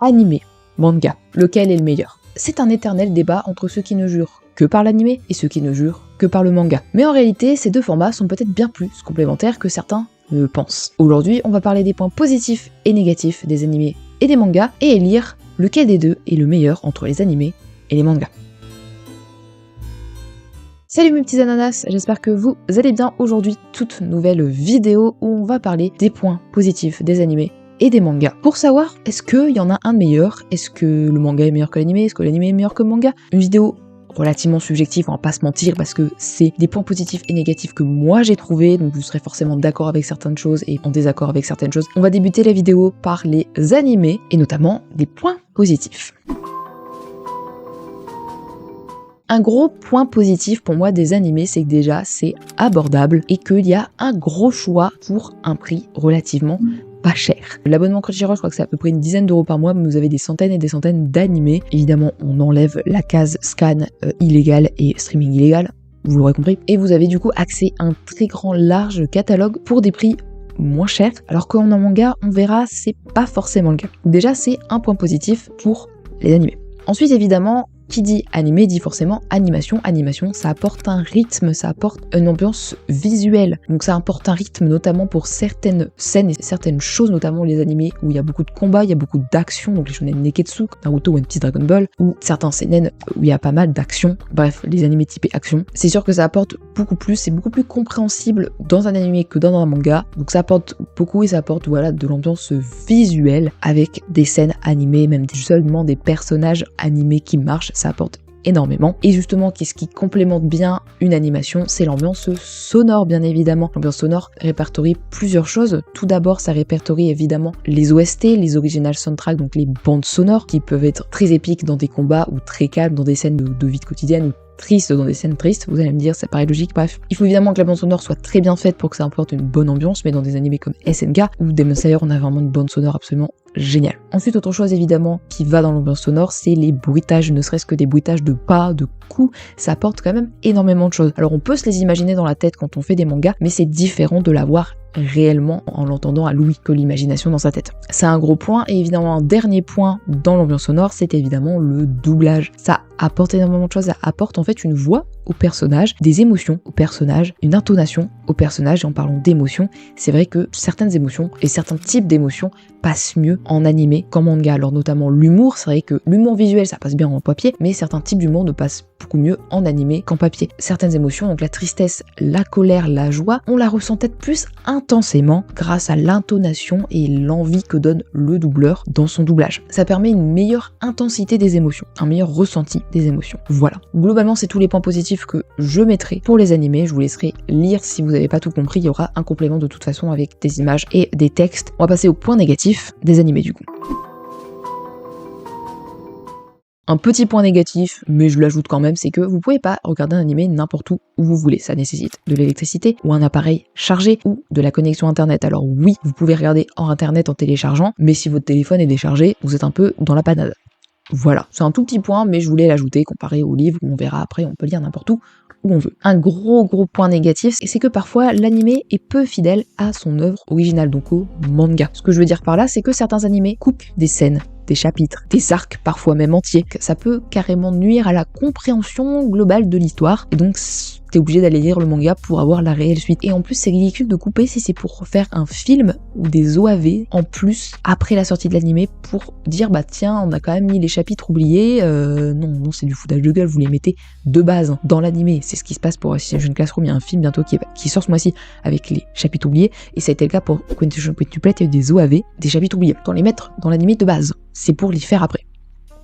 Animé, manga, lequel est le meilleur? C'est un éternel débat entre ceux qui ne jurent que par l'animé et ceux qui ne jurent que par le manga. Mais en réalité, ces deux formats sont peut-être bien plus complémentaires que certains ne le pensent. Aujourd'hui, on va parler des points positifs et négatifs des animés et des mangas et élire lequel des deux est le meilleur entre les animés et les mangas. Salut mes petits ananas, j'espère que vous allez bien. Aujourd'hui, toute nouvelle vidéo où on va parler des points positifs des animés et des mangas. Pour savoir, est-ce qu'il y en a un de meilleur? Est-ce que le manga est meilleur que l'animé? Est-ce que l'animé est meilleur que le manga? Une vidéo relativement subjective, on va pas se mentir, parce que c'est des points positifs et négatifs que moi j'ai trouvé, donc vous serez forcément d'accord avec certaines choses et en désaccord avec certaines choses. On va débuter la vidéo par les animés, et notamment des points positifs. Un gros point positif pour moi des animés, c'est que déjà c'est abordable et qu'il y a un gros choix pour un prix relativement pas cher. L'abonnement Crunchyroll, je crois que c'est à peu près une dizaine d'euros par mois, mais vous avez des centaines et des centaines d'animés. Évidemment, on enlève la case scan illégal et streaming illégal, vous l'aurez compris. Et vous avez du coup accès à un très grand large catalogue pour des prix moins chers, alors qu'en manga, on verra, c'est pas forcément le cas. Déjà, c'est un point positif pour les animés. Ensuite, évidemment, qui dit animé dit forcément animation. Animation, ça apporte un rythme, ça apporte une ambiance visuelle. Donc ça apporte un rythme notamment pour certaines scènes et certaines choses, notamment les animés où il y a beaucoup de combats, il y a beaucoup d'action, donc les shonen neketsu, Naruto, One Piece, Dragon Ball, ou certains seinen où il y a pas mal d'action. Bref, les animés typés action. C'est sûr que ça apporte beaucoup plus, c'est beaucoup plus compréhensible dans un animé que dans un manga. Donc ça apporte beaucoup et ça apporte voilà de l'ambiance visuelle avec des scènes animées, même seulement des personnages animés qui marchent. Ça apporte énormément. Et justement, qu'est-ce qui complémente bien une animation? C'est l'ambiance sonore, bien évidemment. L'ambiance sonore répertorie plusieurs choses. Tout d'abord, ça répertorie évidemment les OST, les original soundtracks, donc les bandes sonores, qui peuvent être très épiques dans des combats ou très calmes dans des scènes de vie quotidienne ou triste dans des scènes tristes, vous allez me dire, ça paraît logique, bref. Il faut évidemment que la bande sonore soit très bien faite pour que ça apporte une bonne ambiance, mais dans des animés comme SNK ou Demon Slayer, on a vraiment une bande sonore absolument géniale. Ensuite, autre chose évidemment qui va dans l'ambiance sonore, c'est les bruitages, ne serait-ce que des bruitages de pas, de coups, ça apporte quand même énormément de choses. Alors on peut se les imaginer dans la tête quand on fait des mangas, mais c'est différent de l'avoir réellement en l'entendant à l'ouïe que l'imagination dans sa tête. C'est un gros point, et évidemment un dernier point dans l'ambiance sonore, c'est évidemment le doublage. Ça apporte énormément de choses, ça apporte en fait une voix au personnage, des émotions au personnage, une intonation au personnage, et en parlant d'émotions, c'est vrai que certaines émotions et certains types d'émotions passent mieux en animé qu'en manga. Alors notamment l'humour, c'est vrai que l'humour visuel ça passe bien en papier, mais certains types d'humour ne passent beaucoup mieux en animé qu'en papier. Certaines émotions, donc la tristesse, la colère, la joie, on la ressent peut-être plus intensément grâce à l'intonation et l'envie que donne le doubleur dans son doublage. Ça permet une meilleure intensité des émotions, un meilleur ressenti des émotions. Voilà. Globalement, c'est tous les points positifs que je mettrai pour les animés. Je vous laisserai lire si vous n'avez pas tout compris. Il y aura un complément de toute façon avec des images et des textes. On va passer au point négatif des animés du coup. Un petit point négatif, mais je l'ajoute quand même, c'est que vous pouvez pas regarder un animé n'importe où vous voulez. Ça nécessite de l'électricité ou un appareil chargé ou de la connexion internet. Alors oui, vous pouvez regarder hors internet en téléchargeant, mais si votre téléphone est déchargé, vous êtes un peu dans la panade. Voilà, c'est un tout petit point, mais je voulais l'ajouter comparé au livre où on verra après, on peut lire n'importe où on veut. Un gros point négatif, c'est que parfois l'animé est peu fidèle à son œuvre originale, donc au manga. Ce que je veux dire par là, c'est que certains animés coupent des scènes, des chapitres, des arcs, parfois même entiers. Ça peut carrément nuire à la compréhension globale de l'histoire, et donc t'es obligé d'aller lire le manga pour avoir la réelle suite. Et en plus, c'est ridicule de couper si c'est pour faire un film ou des OAV en plus après la sortie de l'animé pour dire bah tiens, on a quand même mis les chapitres oubliés. Non, c'est du foutage de gueule, vous les mettez de base dans l'animé. C'est ce qui se passe pour Assassin's Classroom. Il y a un film bientôt qui sort ce mois-ci avec les chapitres oubliés, et ça a été le cas pour Quintuple Quintuplet, il y a eu des OAV, des chapitres oubliés. Autant les mettre dans l'animé de base, c'est pour les faire après.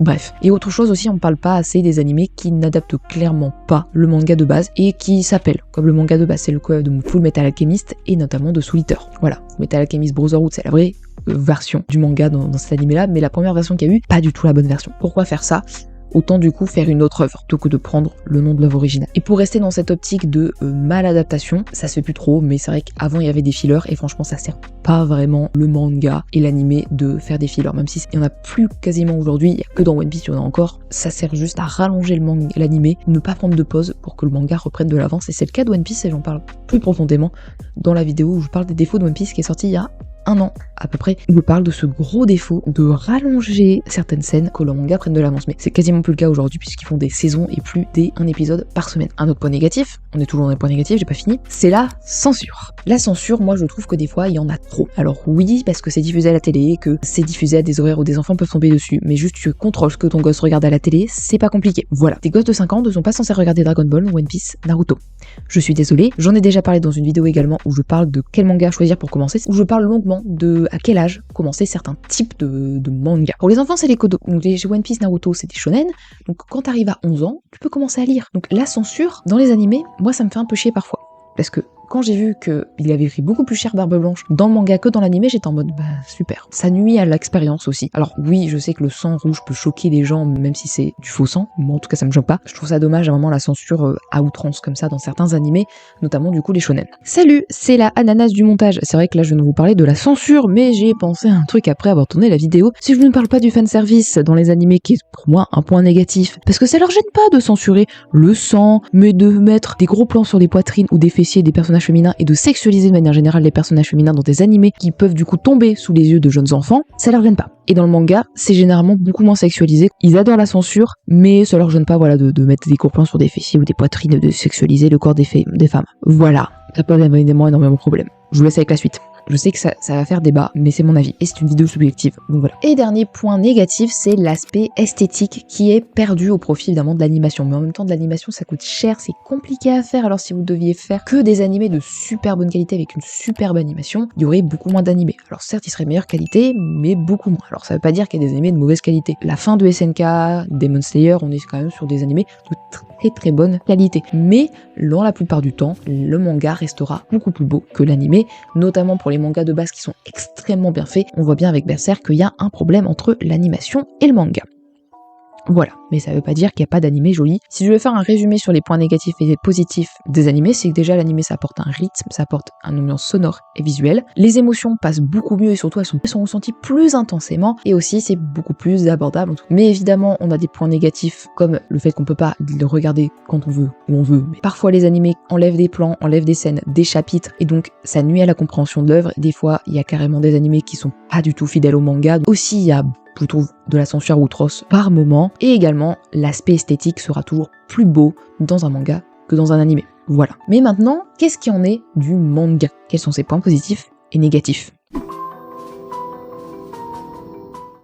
Bref. Et autre chose aussi, on parle pas assez des animés qui n'adaptent clairement pas le manga de base et qui s'appellent comme le manga de base. C'est le cas de Full Metal Alchemist et notamment de Soul Eater. Voilà. Metal Alchemist Brotherhood, c'est la vraie version du manga dans cet animé là, mais la première version qu'il y a eu, pas du tout la bonne version. Pourquoi faire ça? Autant du coup faire une autre œuvre plutôt que de prendre le nom de l'œuvre originale. Et pour rester dans cette optique de maladaptation, ça se fait plus trop, mais c'est vrai qu'avant il y avait des fillers et franchement ça sert pas vraiment le manga et l'animé de faire des fillers, même si il y en a plus quasiment aujourd'hui, il y a que dans One Piece il y en a encore, ça sert juste à rallonger l'animé, ne pas prendre de pause pour que le manga reprenne de l'avance, et c'est le cas de One Piece et j'en parle plus profondément dans la vidéo où je parle des défauts de One Piece qui est sorti il y a 1 an à peu près, où je parle de ce gros défaut de rallonger certaines scènes que le manga prenne de l'avance. Mais c'est quasiment plus le cas aujourd'hui puisqu'ils font des saisons et plus un épisode par semaine. Un autre point négatif, on est toujours dans les points négatifs, j'ai pas fini, c'est la censure. La censure, moi je trouve que des fois il y en a trop. Alors oui, parce que c'est diffusé à la télé, que c'est diffusé à des horaires où des enfants peuvent tomber dessus, mais juste tu contrôles ce que ton gosse regarde à la télé, c'est pas compliqué. Voilà, des gosses de 5 ans ne sont pas censés regarder Dragon Ball, One Piece, Naruto. Je suis désolée, j'en ai déjà parlé dans une vidéo également où je parle de quel manga choisir pour commencer, où je parle longuement de à quel âge commencer certains types de manga. Pour les enfants, c'est les kodo. Donc les One Piece, Naruto, c'est des shonen. Donc quand t'arrives à 11 ans, tu peux commencer à lire. Donc la censure, dans les animés, moi ça me fait un peu chier parfois. Parce que quand j'ai vu qu'il avait pris beaucoup plus cher Barbe Blanche dans le manga que dans l'animé, j'étais en mode bah super. Ça nuit à l'expérience aussi. Alors oui, je sais que le sang rouge peut choquer les gens, même si c'est du faux sang. Moi en tout cas ça me choque pas. Je trouve ça dommage à vraiment la censure à outrance comme ça dans certains animés, notamment du coup les shonen. Salut, c'est la ananas du montage. C'est vrai que là je viens de vous parler de la censure, mais j'ai pensé à un truc après avoir tourné la vidéo. Si je ne parle pas du fanservice dans les animés, qui est pour moi un point négatif, parce que ça leur gêne pas de censurer le sang, mais de mettre des gros plans sur des poitrines ou des fessiers des personnages féminins et de sexualiser de manière générale les personnages féminins dans des animés qui peuvent du coup tomber sous les yeux de jeunes enfants, ça leur gêne pas. Et dans le manga, c'est généralement beaucoup moins sexualisé. Ils adorent la censure, mais ça leur gêne pas voilà, de mettre des gros plans sur des fessiers ou des poitrines, de sexualiser le corps des femmes. Voilà, ça pose évidemment énormément de problèmes. Je vous laisse avec la suite. Je sais que ça va faire débat, mais c'est mon avis, et c'est une vidéo subjective, donc voilà. Et dernier point négatif, c'est l'aspect esthétique qui est perdu au profit évidemment de l'animation. Mais en même temps, de l'animation, ça coûte cher, c'est compliqué à faire, alors si vous deviez faire que des animés de super bonne qualité avec une superbe animation, il y aurait beaucoup moins d'animés. Alors certes, ils seraient meilleure qualité, mais beaucoup moins. Alors ça veut pas dire qu'il y a des animés de mauvaise qualité. La fin de SNK, Demon Slayer, on est quand même sur des animés de très bonne qualité. Mais dans la plupart du temps, le manga restera beaucoup plus beau que l'animé, notamment pour les mangas de base qui sont extrêmement bien faits. On voit bien avec Berserk qu'il y a un problème entre l'animation et le manga. Voilà, mais ça veut pas dire qu'il n'y a pas d'animé joli. Si je veux faire un résumé sur les points négatifs et positifs des animés, c'est que déjà l'animé ça apporte un rythme, ça apporte une ambiance sonore et visuelle. Les émotions passent beaucoup mieux et surtout elles sont ressenties plus intensément et aussi c'est beaucoup plus abordable. Mais évidemment on a des points négatifs comme le fait qu'on peut pas le regarder quand on veut, où on veut. Mais parfois les animés enlèvent des plans, enlèvent des scènes, des chapitres et donc ça nuit à la compréhension de l'œuvre. Des fois il y a carrément des animés qui sont pas du tout fidèles au manga. Aussi il y a plutôt de la censure outroce par moment, et également l'aspect esthétique sera toujours plus beau dans un manga que dans un animé. Voilà. Mais maintenant, qu'est-ce qui en est du manga? Quels sont ses points positifs et négatifs?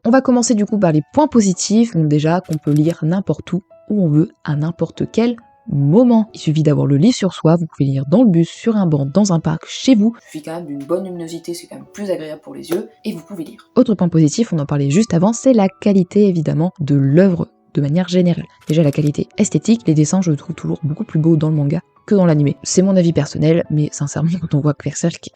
On va commencer du coup par les points positifs, donc déjà qu'on peut lire n'importe où on veut, à n'importe quel moment. Il suffit d'avoir le livre sur soi, vous pouvez lire dans le bus, sur un banc, dans un parc, chez vous. Il suffit quand même d'une bonne luminosité, c'est quand même plus agréable pour les yeux, et vous pouvez lire. Autre point positif, on en parlait juste avant, c'est la qualité évidemment de l'œuvre de manière générale. Déjà la qualité esthétique, les dessins je les trouve toujours beaucoup plus beaux dans le manga que dans l'animé. C'est mon avis personnel, mais sincèrement quand on voit Berserk,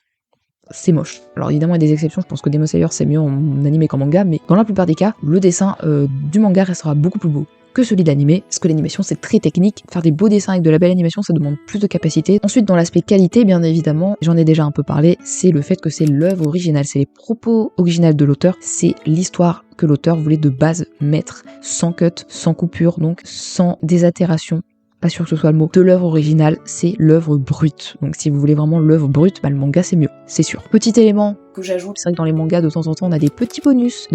c'est moche. Alors évidemment il y a des exceptions, je pense que Demon Slayer c'est mieux en animé qu'en manga, mais dans la plupart des cas, le dessin du manga restera beaucoup plus beau que celui d'animé, parce que l'animation c'est très technique. Faire des beaux dessins avec de la belle animation, ça demande plus de capacité. Ensuite, dans l'aspect qualité, bien évidemment, j'en ai déjà un peu parlé, c'est le fait que c'est l'œuvre originale, c'est les propos originaux de l'auteur, c'est l'histoire que l'auteur voulait de base mettre, sans cut, sans coupure, donc sans désaltération. Pas sûr que ce soit le mot, de l'œuvre originale, c'est l'œuvre brute. Donc si vous voulez vraiment l'œuvre brute, bah le manga c'est mieux, c'est sûr. Petit élément que j'ajoute, c'est vrai que dans les mangas de temps en temps on a des petits bonus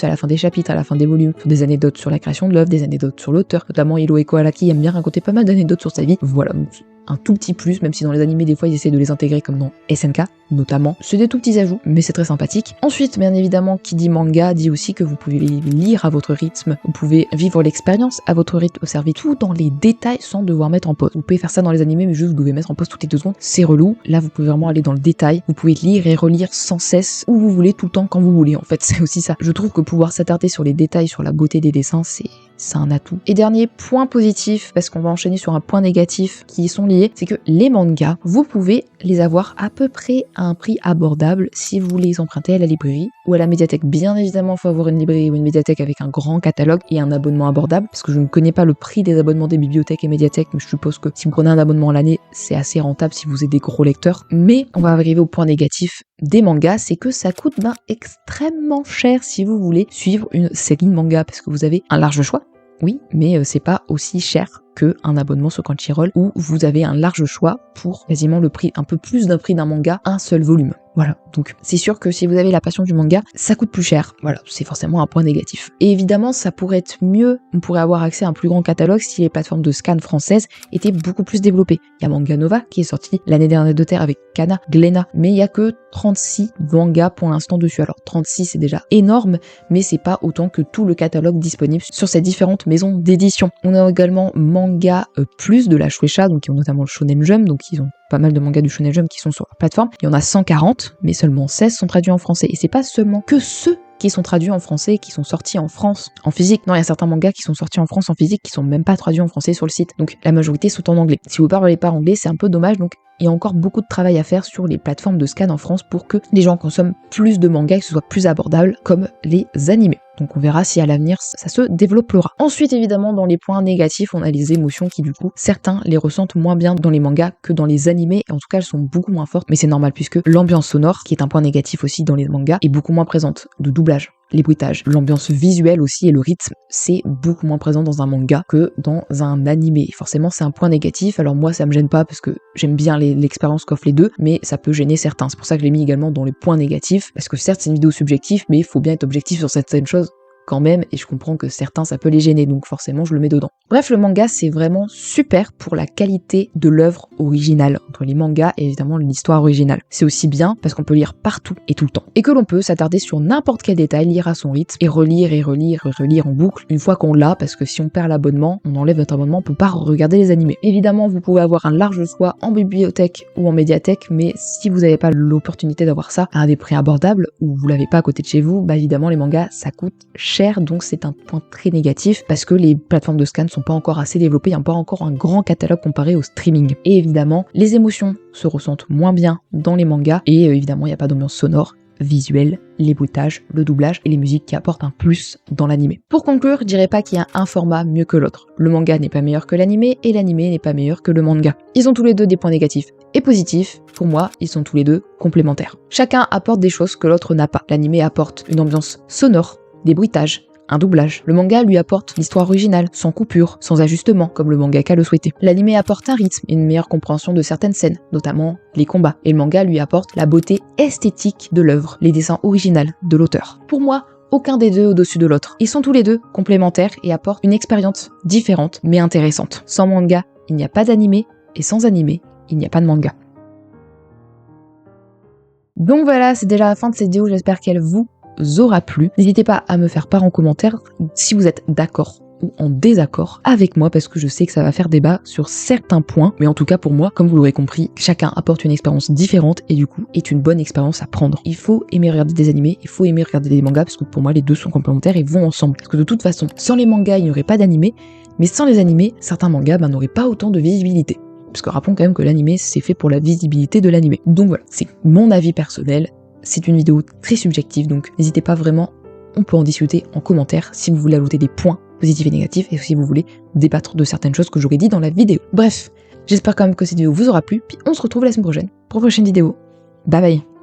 à la fin des chapitres, à la fin des volumes, des anecdotes sur la création de l'œuvre, des anecdotes sur l'auteur, notamment Hiro Koala qui aime bien raconter pas mal d'anecdotes sur sa vie. Voilà, donc un tout petit plus, même si dans les animés des fois ils essaient de les intégrer comme dans SNK notamment. C'est des tout petits ajouts, mais c'est très sympathique. Ensuite, bien évidemment, qui dit manga dit aussi que vous pouvez lire à votre rythme, vous pouvez vivre l'expérience à votre rythme, observer tout dans les détails sans devoir mettre en pause. Vous pouvez faire ça dans les animés, mais juste vous devez mettre en pause toutes les 2 secondes, c'est relou. Là, vous pouvez vraiment aller dans le détail, vous pouvez lire et relire sans cesse, où vous voulez, tout le temps, quand vous voulez. En fait, c'est aussi ça. Je trouve que pouvoir s'attarder sur les détails, sur la beauté des dessins, c'est un atout. Et dernier point positif, parce qu'on va enchaîner sur un point négatif qui sont liés, c'est que les mangas, vous pouvez les avoir à peu près à un prix abordable si vous les empruntez à la librairie ou à la médiathèque. Bien évidemment, il faut avoir une librairie ou une médiathèque avec un grand catalogue et un abonnement abordable, parce que je ne connais pas le prix des abonnements des bibliothèques et médiathèques, mais je suppose que si vous prenez un abonnement à l'année, c'est assez rentable si vous êtes des gros lecteurs. Mais on va arriver au point négatif des mangas, c'est que ça coûte extrêmement cher si vous voulez suivre une série de mangas, parce que vous avez un large choix. Oui, mais c'est pas aussi cher qu'un abonnement sur Crunchyroll où vous avez un large choix pour quasiment le prix, un peu plus d'un prix d'un manga, un seul volume. Voilà, donc c'est sûr que si vous avez la passion du manga, ça coûte plus cher. Voilà, c'est forcément un point négatif. Et évidemment, ça pourrait être mieux, on pourrait avoir accès à un plus grand catalogue si les plateformes de scan françaises étaient beaucoup plus développées. Il y a Manga Nova qui est sorti l'année dernière de Terre avec Kana, Glénat, mais il y a que 36 mangas pour l'instant dessus. Alors 36 c'est déjà énorme, mais c'est pas autant que tout le catalogue disponible sur ces différentes maisons d'édition. On a également Manga Plus de la Shueisha, donc qui ont notamment le Shonen Jump, donc ils ont pas mal de mangas du Shonen Jump qui sont sur la plateforme. Il y en a 140, mais seulement 16 sont traduits en français. Et c'est pas seulement que ceux qui sont traduits en français, qui sont sortis en France en physique. Non, il y a certains mangas qui sont sortis en France en physique qui sont même pas traduits en français sur le site. Donc la majorité sont en anglais. Si vous parlez pas anglais, c'est un peu dommage. Donc il y a encore beaucoup de travail à faire sur les plateformes de scan en France pour que les gens consomment plus de mangas et que ce soit plus abordable comme les animés. Donc on verra si à l'avenir ça se développera. Ensuite évidemment dans les points négatifs on a les émotions qui du coup certains les ressentent moins bien dans les mangas que dans les animés. En tout cas elles sont beaucoup moins fortes, mais c'est normal puisque l'ambiance sonore, qui est un point négatif aussi dans les mangas, est beaucoup moins présente. De doublage, les bruitages, l'ambiance visuelle aussi et le rythme, c'est beaucoup moins présent dans un manga que dans un animé. Forcément c'est un point négatif, alors moi ça me gêne pas parce que j'aime bien l'expérience qu'offrent les deux, mais ça peut gêner certains. C'est pour ça que je l'ai mis également dans les points négatifs, parce que certes c'est une vidéo subjective, mais il faut bien être objectif sur certaines choses quand même, et je comprends que certains ça peut les gêner, donc forcément je le mets dedans. Bref, le manga c'est vraiment super pour la qualité de l'œuvre originale, entre les mangas et évidemment l'histoire originale. C'est aussi bien parce qu'on peut lire partout et tout le temps, et que l'on peut s'attarder sur n'importe quel détail, lire à son rythme, et relire et relire et relire en boucle une fois qu'on l'a, parce que si on perd l'abonnement, on enlève notre abonnement, on peut pas regarder les animés. Évidemment vous pouvez avoir un large choix en bibliothèque ou en médiathèque, mais si vous n'avez pas l'opportunité d'avoir ça à des prix abordables, ou vous l'avez pas à côté de chez vous, bah évidemment les mangas ça coûte cher, donc c'est un point très négatif parce que les plateformes de scan ne sont pas encore assez développées, il n'y a pas encore un grand catalogue comparé au streaming. Et évidemment, les émotions se ressentent moins bien dans les mangas et évidemment, il n'y a pas d'ambiance sonore, visuelle, les bruitages, le doublage et les musiques qui apportent un plus dans l'animé. Pour conclure, je dirais pas qu'il y a un format mieux que l'autre. Le manga n'est pas meilleur que l'animé et l'animé n'est pas meilleur que le manga. Ils ont tous les deux des points négatifs et positifs. Pour moi, ils sont tous les deux complémentaires. Chacun apporte des choses que l'autre n'a pas. L'animé apporte une ambiance sonore, des bruitages, un doublage. Le manga lui apporte l'histoire originale, sans coupure, sans ajustement, comme le mangaka le souhaitait. L'anime apporte un rythme et une meilleure compréhension de certaines scènes, notamment les combats. Et le manga lui apporte la beauté esthétique de l'œuvre, les dessins originaux de l'auteur. Pour moi, aucun des deux au-dessus de l'autre. Ils sont tous les deux complémentaires et apportent une expérience différente, mais intéressante. Sans manga, il n'y a pas d'anime, et sans anime, il n'y a pas de manga. Donc voilà, c'est déjà la fin de cette vidéo, j'espère qu'elle vous aura plu. N'hésitez pas à me faire part en commentaire si vous êtes d'accord ou en désaccord avec moi, parce que je sais que ça va faire débat sur certains points, mais en tout cas pour moi, comme vous l'aurez compris, chacun apporte une expérience différente et du coup est une bonne expérience à prendre. Il faut aimer regarder des animés, il faut aimer regarder des mangas, parce que pour moi les deux sont complémentaires et vont ensemble. Parce que de toute façon, sans les mangas il n'y aurait pas d'animés, mais sans les animés, certains mangas n'auraient pas autant de visibilité. Parce que rappelons quand même que l'animé c'est fait pour la visibilité de l'animé. Donc voilà, c'est mon avis personnel. C'est une vidéo très subjective, donc n'hésitez pas vraiment, on peut en discuter en commentaire si vous voulez ajouter des points positifs et négatifs, et si vous voulez débattre de certaines choses que j'aurais dit dans la vidéo. Bref, j'espère quand même que cette vidéo vous aura plu, puis on se retrouve la semaine prochaine pour une prochaine vidéo. Bye bye.